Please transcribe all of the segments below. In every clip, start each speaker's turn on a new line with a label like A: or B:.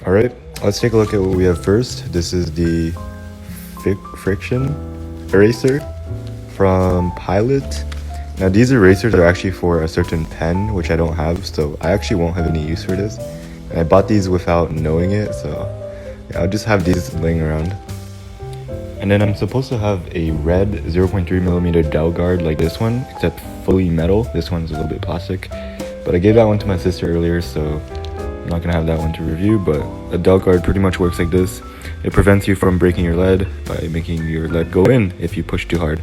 A: Alright, let's take a look at what we have first. This is the friction eraser from Pilot. Now these erasers are actually for a certain pen, which I don't have, so I actually won't have any use for this. And I bought these without knowing it, so yeah, I'll just have these laying around. And then I'm supposed to have a red 0.3mm dowel guard like this one, except fully metal. This one's a little bit plastic, but I gave that one to my sister earlier, so I'm not gonna have that one to review. But a dowel guard pretty much works like this. It prevents you from breaking your lead by making your lead go in if you push too hard.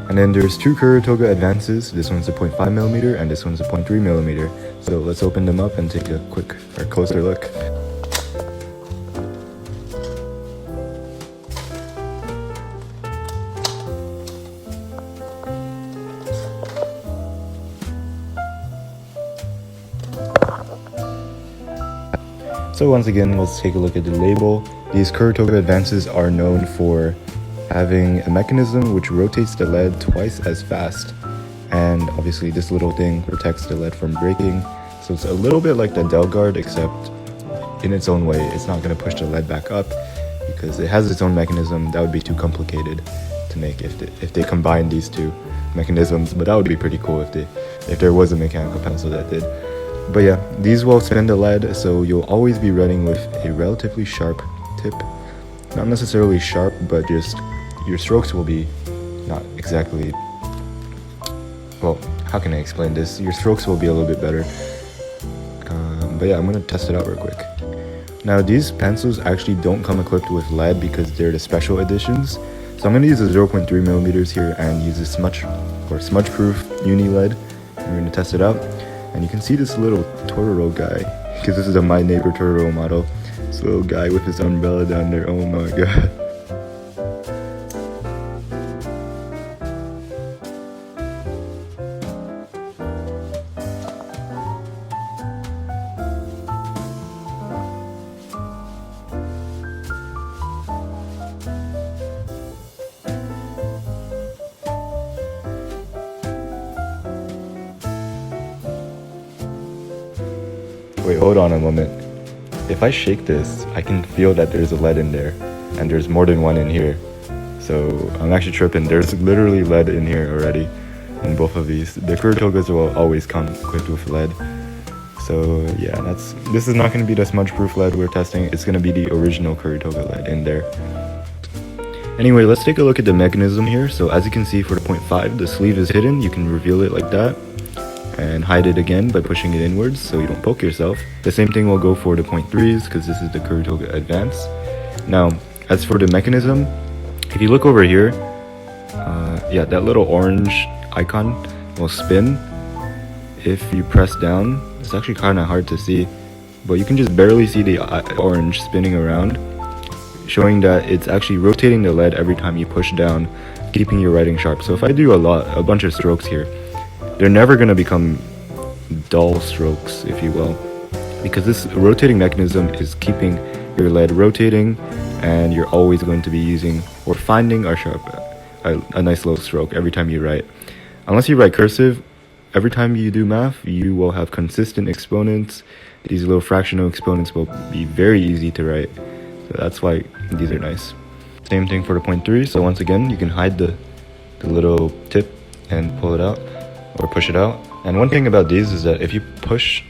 A: And then there's two Kuru Toga advances. This one's a 0.5mm and this one's a 0.3mm. So let's open them up and take a quick or closer look. So once again, let's take a look at the label. These Kuru Toga advances are known for having a mechanism which rotates the lead twice as fast, and obviously this little thing protects the lead from breaking. So it's a little bit like the dowel guard, except in its own way. It's not going to push the lead back up because it has its own mechanism. That would be too complicated to make if they combine these two mechanisms, but that would be pretty cool if there was a mechanical pencil that did. But yeah, these will spin the lead, so you'll always be writing with a relatively sharp tip. Not necessarily sharp, but just your strokes will be not exactly, well, how can I explain this? Your strokes will be a little bit better. But yeah, I'm gonna test it out real quick. Now these pencils actually don't come equipped with lead because they're the special editions. So I'm gonna use a 0.3mm here and use a smudge-proof uni lead. And we're gonna test it out. And you can see this little Totoro guy, because this is a My Neighbor Totoro model. This little guy with his umbrella down there, oh my god. Wait, hold on a moment. If I shake this, I can feel that there's a lead in there, and there's more than one in here. So I'm actually tripping. There's literally lead in here already in both of these. The Kuru Togas will always come equipped with lead. So yeah, this is not going to be the smudge-proof lead we're testing. It's going to be the original Kuru Toga lead in there. Anyway, let's take a look at the mechanism here. So as you can see for the 0.5, the sleeve is hidden. You can reveal it like that and hide it again by pushing it inwards so you don't poke yourself. The same thing will go for the 0.3s because this is the Kuru Toga Advance. Now, as for the mechanism, if you look over here, yeah, that little orange icon will spin if you press down. It's actually kind of hard to see, but you can just barely see the orange spinning around, showing that it's actually rotating the lead every time you push down, keeping your writing sharp. So if I do a bunch of strokes here, they're never going to become dull strokes, if you will, because this rotating mechanism is keeping your lead rotating, and you're always going to be using or finding a nice low stroke every time you write. Unless you write cursive, every time you do math, you will have consistent exponents. These little fractional exponents will be very easy to write, so that's why these are nice. Same thing for the 0.3. So once again, you can hide the little tip and pull it out, or push it out. And one thing about these is that if you push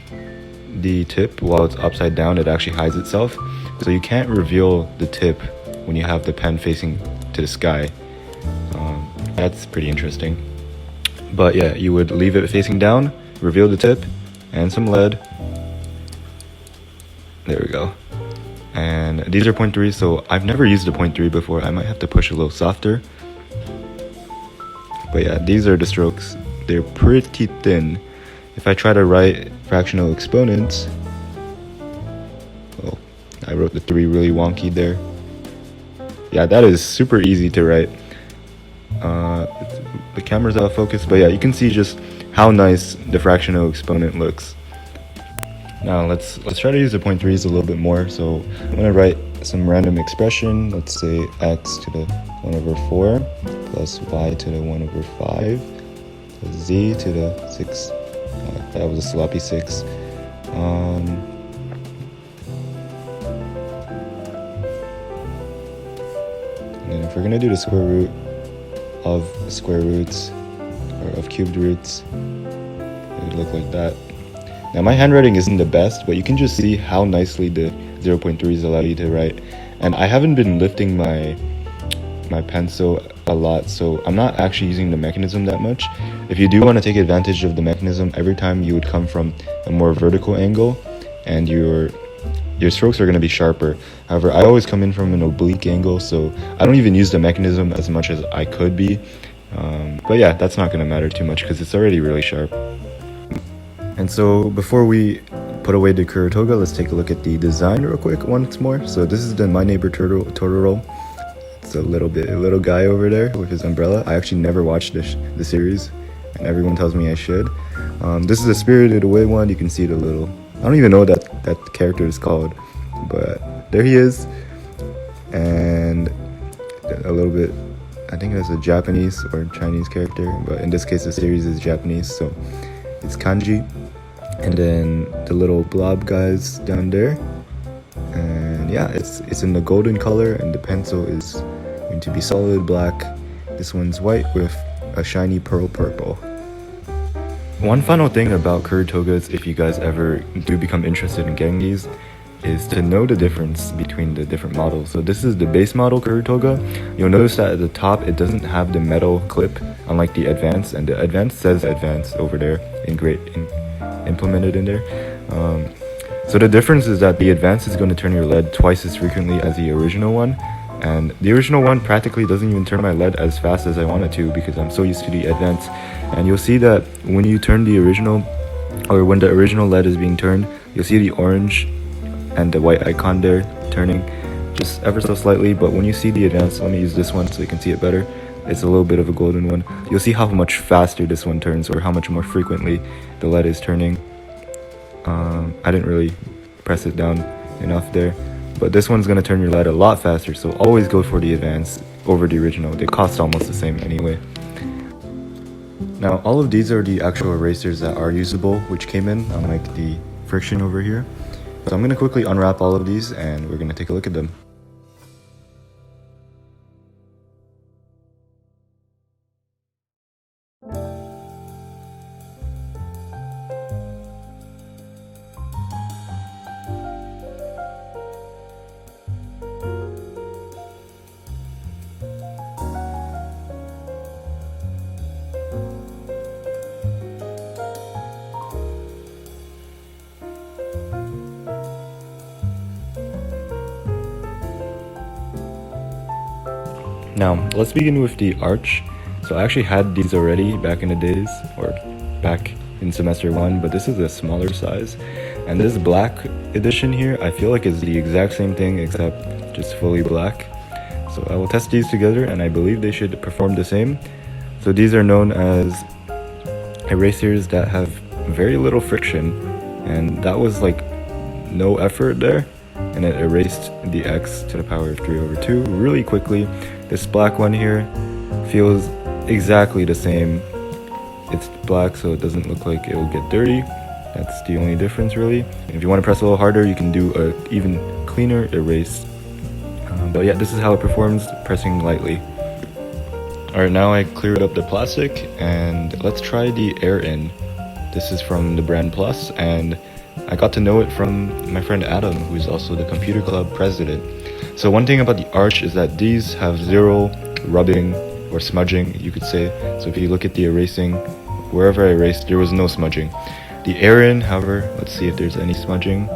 A: the tip while it's upside down, it actually hides itself. So you can't reveal the tip when you have the pen facing to the sky. That's pretty interesting. But yeah, you would leave it facing down, reveal the tip, and some lead. There we go. And these are 0.3, so I've never used a 0.3 before. I might have to push a little softer. But yeah, these are the strokes. They're pretty thin. If I try to write fractional exponents, well, I wrote the 3 really wonky there. Yeah, that is super easy to write. The camera's out of focus, but yeah, you can see just how nice the fractional exponent looks. Now let's try to use the 0.3s a little bit more. So I'm gonna write some random expression. Let's say x to the 1/4 plus y to the 1/5 plus z to the 6. That was a sloppy 6. if we're gonna do the square root of square roots, or of cubed roots, it would look like that. Now my handwriting isn't the best, but you can just see how nicely the 0.3s allow you to write. And I haven't been lifting my pencil a lot, so I'm not actually using the mechanism that much. If you do want to take advantage of the mechanism, every time you would come from a more vertical angle and your strokes are going to be sharper. However, I always come in from an oblique angle, so I don't even use the mechanism as much as I could be. But yeah, that's not going to matter too much because it's already really sharp. And so before we put away the Kuru Toga, let's take a look at the design real quick once more. So this is the My Neighbor Totoro. It's a little guy over there with his umbrella. I actually never watched the series, and everyone tells me I should. This is a Spirited Away one. You can see it a little. I don't even know what that character is called, but there he is. And a little bit, I think that's a Japanese or Chinese character, but in this case the series is Japanese, so it's kanji. And then the little blob guys down there. And yeah, it's in the golden color, and the pencil is going to be solid black. This one's white with a shiny pearl purple. One final thing about Kuru Togas, if you guys ever do become interested in getting these, is to know the difference between the different models. So this is the base model Kuru Toga. You'll notice that at the top it doesn't have the metal clip, unlike the Advance, and the Advance says Advance over there implemented in there. So the difference is that the Advance is going to turn your lead twice as frequently as the original one, and the original one practically doesn't even turn my lead as fast as I want it to because I'm so used to the Advance. And you'll see that when you turn the original, or when the original lead is being turned, you'll see the orange and the white icon there turning just ever so slightly. But when you see the Advance, let me use this one so you can see it better. It's a little bit of a golden one. You'll see how much faster this one turns, or how much more frequently the lead is turning. I didn't really press it down enough there, but this one's gonna turn your lead a lot faster, so always go for the Advance over the original. They cost almost the same anyway. Now all of these are the actual erasers that are usable, which came in, unlike the friction over here. So I'm gonna quickly unwrap all of these and we're gonna take a look at them. Now, let's begin with the arch. So I actually had these already back in the days, or back in semester 1, but this is a smaller size. And this black edition here, I feel like is the exact same thing except just fully black. So I will test these together and I believe they should perform the same. So these are known as erasers that have very little friction, and that was like no effort there, and it erased the x to the power of 3/2 really quickly. This black one here feels exactly the same. It's black, so it doesn't look like it'll get dirty. That's the only difference really. And if you want to press a little harder, you can do a even cleaner erase. But yeah, this is how it performs, pressing lightly. Alright, now I cleared up the plastic, and let's try the air in. This is from the brand Plus, and I got to know it from my friend Adam, who is also the computer club president. So one thing about the arch is that these have zero rubbing or smudging, you could say. So if you look at the erasing, wherever I erased, there was no smudging. The air in, however, let's see if there's any smudging.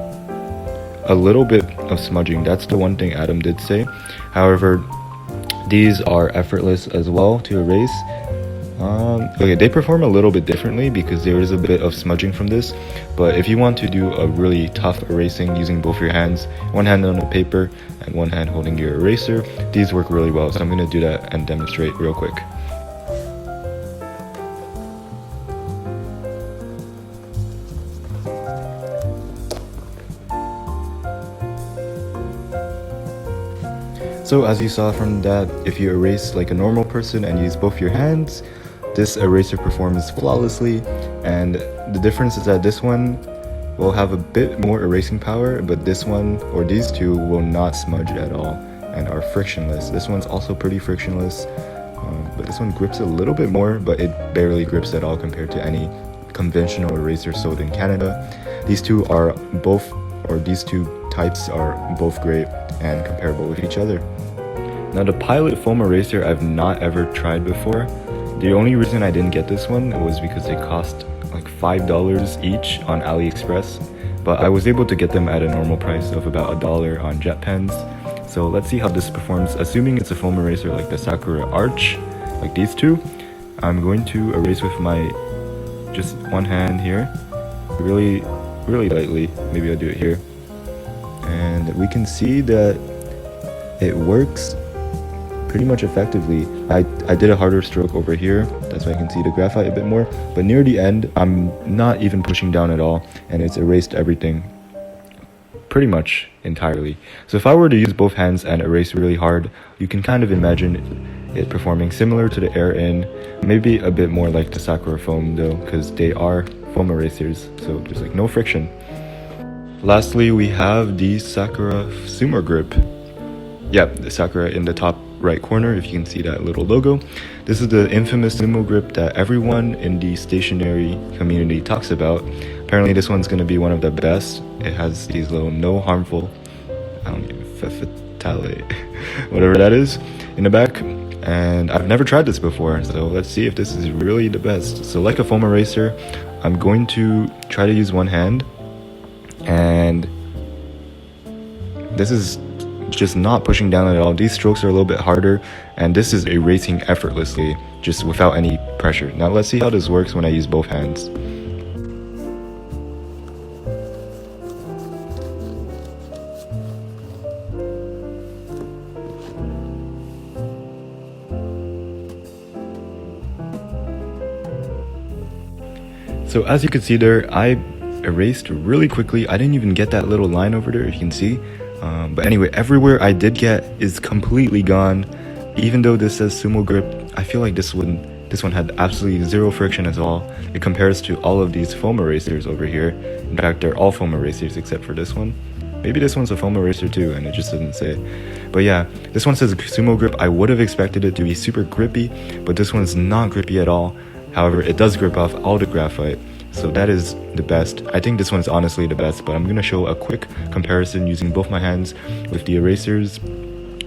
A: A little bit of smudging, that's the one thing Adam did say. However, these are effortless as well to erase. Okay, they perform a little bit differently because there is a bit of smudging from this, but if you want to do a really tough erasing using both your hands, one hand on the paper and one hand holding your eraser, these work really well. So I'm going to do that and demonstrate real quick. So as you saw from that, if you erase like a normal person and use both your hands, this eraser performs flawlessly. And the difference is that this one will have a bit more erasing power, but this one, or these two, will not smudge at all. and are frictionless. This one's also pretty frictionless, but this one grips a little bit more, but it barely grips at all compared to any conventional eraser sold in Canada. These two types are both great and comparable with each other. Now the Pilot foam eraser I've not ever tried before. The only reason I didn't get this one was because they cost like $5 each on AliExpress, but I was able to get them at a normal price of about $1 on JetPens. So let's see how this performs. Assuming it's a foam eraser like the Sakura Arch, like these two, I'm going to erase with my just one hand here, really lightly. Maybe I'll do it here, and we can see that it works pretty much effectively. I did a harder stroke over here, that's why I can see the graphite a bit more, but near the end I'm not even pushing down at all, and it's erased everything pretty much entirely. So if I were to use both hands and erase really hard, you can kind of imagine it performing similar to the Air In, maybe a bit more like the Sakura foam though, because they are foam erasers, so there's like no friction. Lastly, we have the Sakura Sumo Grip. Yep, the Sakura in the top right corner, if you can see that little logo. This is the infamous sumo grip that everyone in the stationery community talks about. Apparently this one's going to be one of the best. It has these little no harmful, whatever that is, in the back. And I've never tried this before, so let's see if this is really the best. So like a foam eraser, I'm going to try to use one hand, and this is just not pushing down at all. These strokes are a little bit harder, and this is erasing effortlessly, just without any pressure. Now let's see how this works when I use both hands. So as you can see there, I erased really quickly. I didn't even get that little line over there, if you can see. But anyway, everywhere I did get is completely gone. Even though this says sumo grip, I feel like this one had absolutely zero friction at all. It compares to all of these foam erasers over here. In fact, they're all foam erasers except for this one. Maybe this one's a foam eraser too, and it just doesn't say. But yeah, this one says sumo grip. I would have expected it to be super grippy, but this one's not grippy at all. However, it does grip off all the graphite. So that is the best. I think this one's honestly the best, but I'm going to show a quick comparison using both my hands with the erasers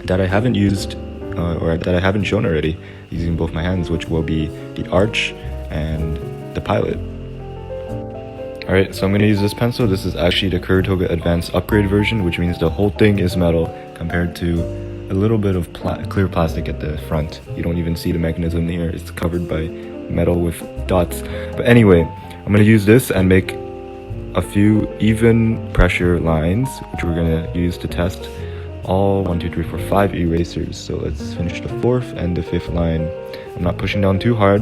A: that I haven't used, or that I haven't shown already, using both my hands, which will be the Arch and the Pilot. Alright, so I'm going to use this pencil. This is actually the Kuru Toga Advanced Upgrade version, which means the whole thing is metal compared to a little bit of clear plastic at the front. You don't even see the mechanism here. It's covered by metal with dots. But anyway, I'm going to use this and make a few even pressure lines, which we're going to use to test all 5 erasers. So let's finish the 4th and the 5th line. I'm not pushing down too hard.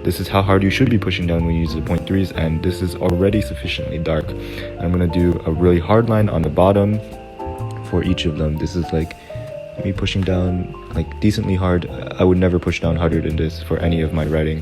A: This is how hard you should be pushing down when you use the 0.3s, and this is already sufficiently dark. I'm going to do a really hard line on the bottom for each of them. This is like me pushing down like decently hard. I would never push down harder than this for any of my writing.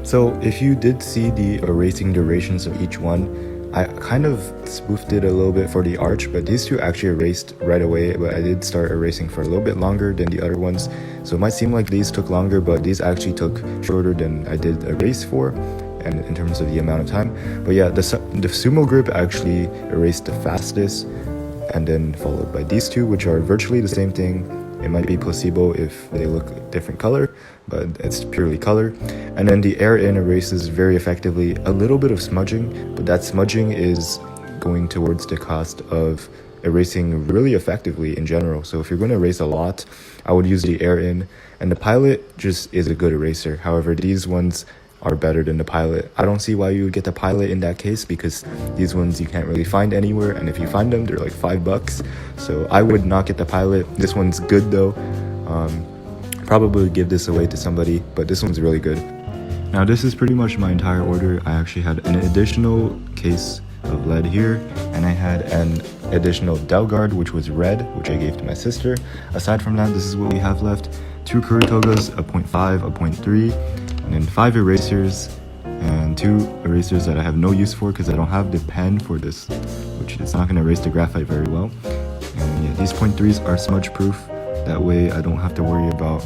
A: So if you did see the erasing durations of each one, I kind of spoofed it a little bit for the Arch, but these two actually erased right away, but I did start erasing for a little bit longer than the other ones. So it might seem like these took longer, but these actually took shorter than I did erase for, and in terms of the amount of time. But yeah, the Sumo Grip actually erased the fastest, and then followed by these two, which are virtually the same thing. It might be placebo if they look a different color, but it's purely color. And then the Air In erases very effectively. A little bit of smudging, but that smudging is going towards the cost of erasing really effectively in general. So if you're going to erase a lot, I would use the Air In. And the Pilot just is a good eraser. However, these ones are better than the Pilot. I don't see why you would get the Pilot in that case, because these ones you can't really find anywhere, and if you find them, they're like $5. So I would not get the Pilot. This one's good though. Probably give this away to somebody, but this one's really good. Now this is pretty much my entire order. I actually had an additional case of lead here, and I had an additional Delgard, which was red, which I gave to my sister. Aside from that, this is what we have left. 2 Kuru Togas, a 0.5, a 0.3, and then 5 erasers, and 2 erasers that I have no use for because I don't have the pen for this, which is not going to erase the graphite very well. And yeah, these 0.3s are smudge proof. That way I don't have to worry about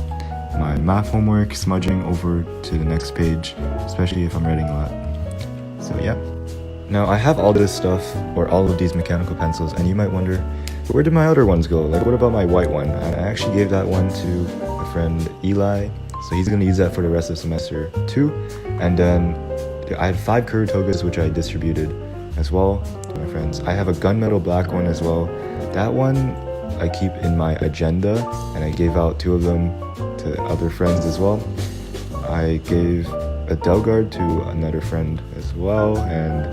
A: my math homework smudging over to the next page, especially if I'm writing a lot. So yeah. Now I have all this stuff, or all of these mechanical pencils, and you might wonder, where did my other ones go? Like, what about my white one? I actually gave that one to a friend Eli, so he's going to use that for the rest of semester 2. And then I had 5 Kuru Togas, which I distributed as well to my friends. I have a gunmetal black one as well. That one I keep in my agenda, and I gave out 2 of them to other friends as well. I gave a Delgard to another friend as well, and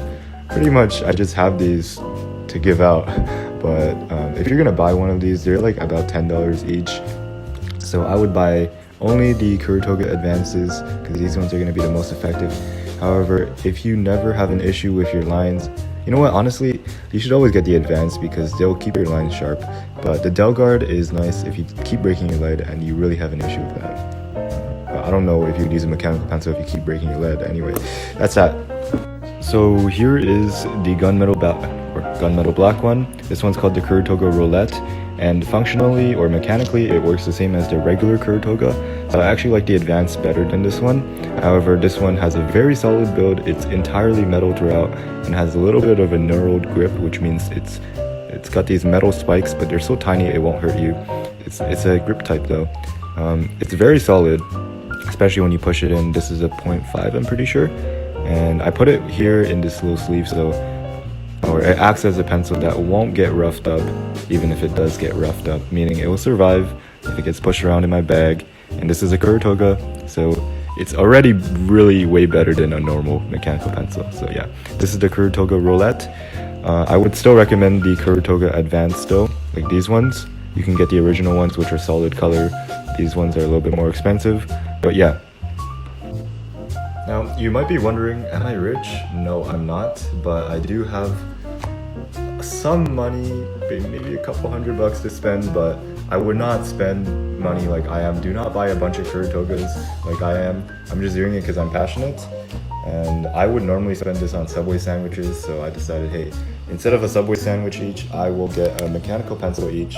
A: pretty much I just have these to give out. But if you're gonna buy one of these, they're like about $10 each. So I would buy only the Kuru Toga Advances, because these ones are gonna be the most effective. However, if you never have an issue with your lines, you know what, honestly, you should always get the Advanced because they'll keep your lines sharp. But the Delgard is nice if you keep breaking your lead and you really have an issue with that. But I don't know if you'd use a mechanical pencil if you keep breaking your lead. Anyway, that's that. So here is the gunmetal black one. This one's called the Kuru Toga Roulette, and functionally or mechanically it works the same as the regular Kuru Toga. So I actually like the Advanced better than this one. However, this one has a very solid build. It's entirely metal throughout and has a little bit of a knurled grip, which means it's got these metal spikes, but they're so tiny it won't hurt you. It's a grip type though. It's very solid, especially when you push it in. This is a 0.5, I'm pretty sure, and I put it here in this little sleeve, or it acts as a pencil that won't get roughed up, even if it does get roughed up, meaning it will survive if it gets pushed around in my bag. And this is a Kuru Toga, so it's already really way better than a normal mechanical pencil. So yeah, this is the Kuru Toga Roulette. I would still recommend the Kuru Toga Advanced though, like these ones. You can get the original ones, which are solid color. These ones are a little bit more expensive, but yeah. Now, you might be wondering, am I rich? No, I'm not, but I do have some money, maybe a couple $100 to spend, but I would not spend money like I am. Do not buy a bunch of Kuru Togas like I am. I'm just doing it because I'm passionate, and I would normally spend this on Subway sandwiches, so I decided, hey, instead of a Subway sandwich each, I will get a mechanical pencil each,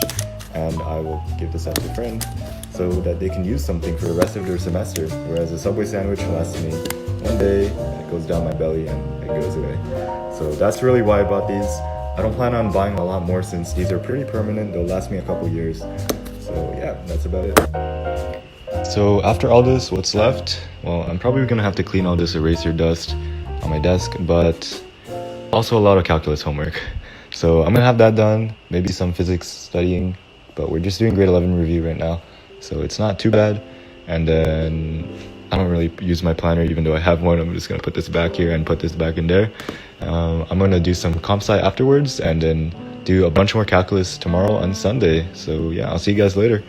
A: and I will give this out to a friend so that they can use something for the rest of their semester, whereas a Subway sandwich lasts me one day, and it goes down my belly and it goes away. So that's really why I bought these. I don't plan on buying a lot more since these are pretty permanent. They'll last me a couple years. So yeah, that's about it. So after all this, what's left? Well, I'm probably gonna have to clean all this eraser dust on my desk, but also a lot of calculus homework. So I'm gonna have that done, maybe some physics studying, but we're just doing grade 11 review right now, so it's not too bad. And then I don't really use my planner, even though I have one. I'm just gonna put this back here and put this back in there. I'm gonna do some comp sci afterwards, and then do a bunch more calculus tomorrow on Sunday. So yeah, I'll see you guys later.